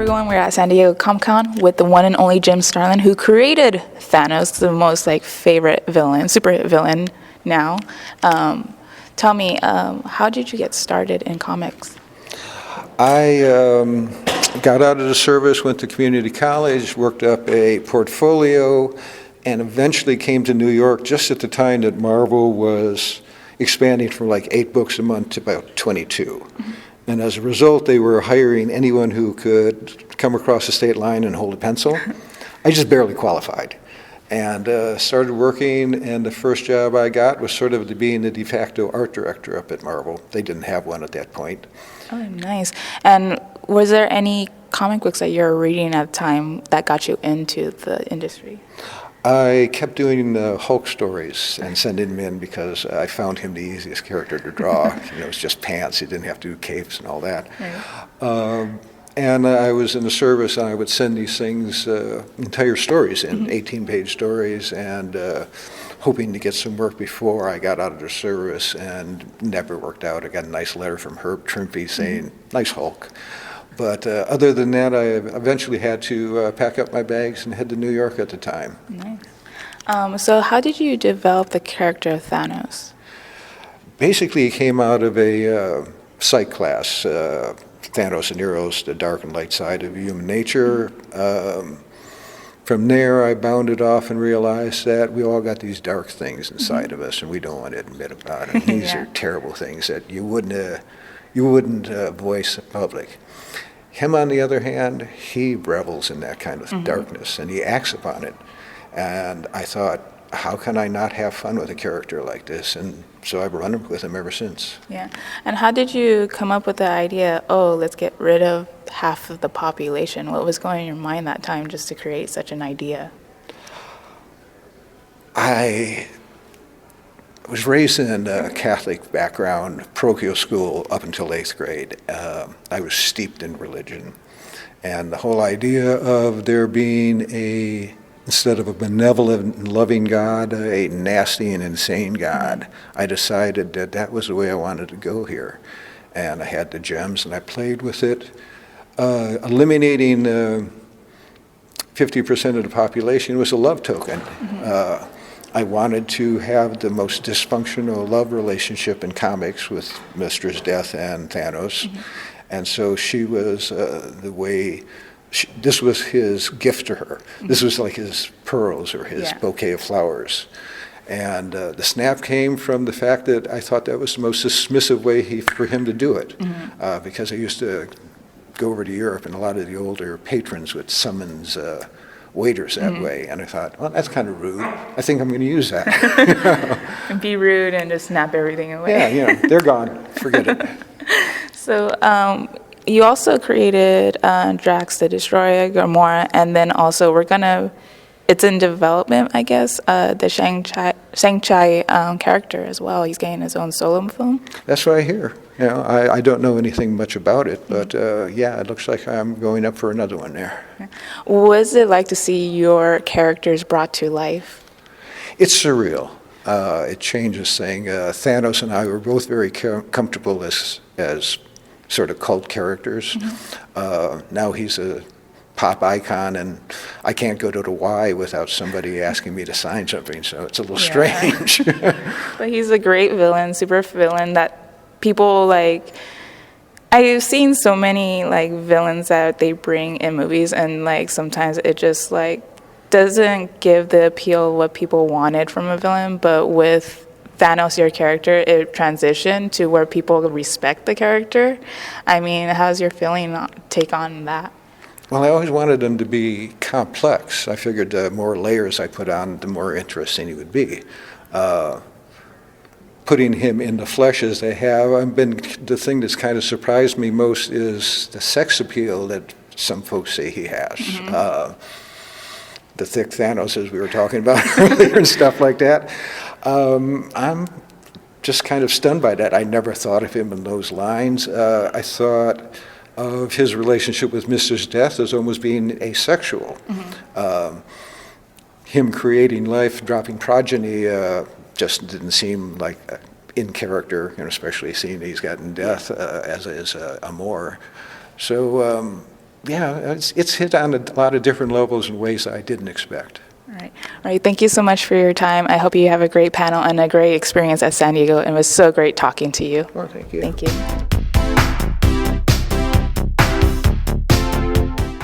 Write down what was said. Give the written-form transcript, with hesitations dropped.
everyone. We're at San Diego Comic-Con with the one and only Jim Starlin, who created Thanos, the most favorite villain, super villain now. Tell me, how did you get started in comics? I got out of the service, went to community college, worked up a portfolio, and eventually came to New York just at the time that Marvel was expanding from 8 books a month to about 22. Mm-hmm. And as a result, they were hiring anyone who could come across the state line and hold a pencil. I just barely qualified. And started working, and the first job I got was sort of being the de facto art director up at Marvel. They didn't have one at that point. Oh, nice. And was there any comic books that you were reading at the time that got you into the industry? I kept doing Hulk stories and sending them in because I found him the easiest character to draw. It was just pants. He didn't have to do capes and all that. Right. And I was in the service, and I would send these things, entire stories in, 18-page stories, and hoping to get some work before I got out of the service, and never worked out. I got a nice letter from Herb Trimpe saying, nice Hulk. But other than that, I eventually had to pack up my bags and head to New York at the time. Nice. So how did you develop the character of Thanos? Basically, it came out of a psych class, Thanos and Eros, the dark and light side of human nature. From there, I bounded off and realized that we all got these dark things inside of us, and we don't want to admit about it. These are terrible things that you wouldn't voice in public. Him, on the other hand, he revels in that kind of darkness, and he acts upon it. And I thought, how can I not have fun with a character like this? And so I've run with him ever since. Yeah. And how did you come up with the idea, let's get rid of half of the population? What was going in your mind that time just to create such an idea? I was raised in a Catholic background, parochial school up until 8th grade. I was steeped in religion. And the whole idea of there being instead of a benevolent and loving God, a nasty and insane God, I decided that was the way I wanted to go here. And I had the gems, and I played with it. Eliminating 50% of the population was a love token. I wanted to have the most dysfunctional love relationship in comics with Mistress Death and Thanos. And so she was this was his gift to her. This was like his pearls or his bouquet of flowers. And the snap came from the fact that I thought that was the most dismissive way for him to do it. Because I used to go over to Europe, and a lot of the older patrons would summons waiters that way, and I thought, well, that's kind of rude. I think I'm going to use that. And be rude and just snap everything away. Yeah, they're gone. Forget it. So you also created Drax the Destroyer, Gamora, and then also it's in development, I guess, the Shang-Chi character as well. He's getting his own solo film. That's what I hear. I don't know anything much about it, but it looks like I'm going up for another one there. What was it like to see your characters brought to life? It's surreal. It changes things. Thanos and I were both very comfortable as sort of cult characters. Now he's a pop icon, and I can't go to the Y without somebody asking me to sign something, so it's a little strange. But he's a great villain, super villain that people I've seen so many villains that they bring in movies, and sometimes it just doesn't give the appeal what people wanted from a villain. But with Thanos, your character, it transitioned to where people respect the character. I mean, how's your take on that? Well, I always wanted them to be complex. I figured the more layers I put on, the more interesting he would be. Putting him in the flesh as they have, the thing that's kind of surprised me most is the sex appeal that some folks say he has. The thick Thanos, as we were talking about earlier, and stuff like that. I'm just kind of stunned by that. I never thought of him in those lines. I thought of his relationship with Mistress Death as almost being asexual. Him creating life, dropping progeny, just didn't seem like in character, especially seeing he's gotten death as is Amor. So yeah, it's hit on a lot of different levels in ways I didn't expect. All right. All right. Thank you so much for your time. I hope you have a great panel and a great experience at San Diego. It was so great talking to you. Well, thank you. Thank you.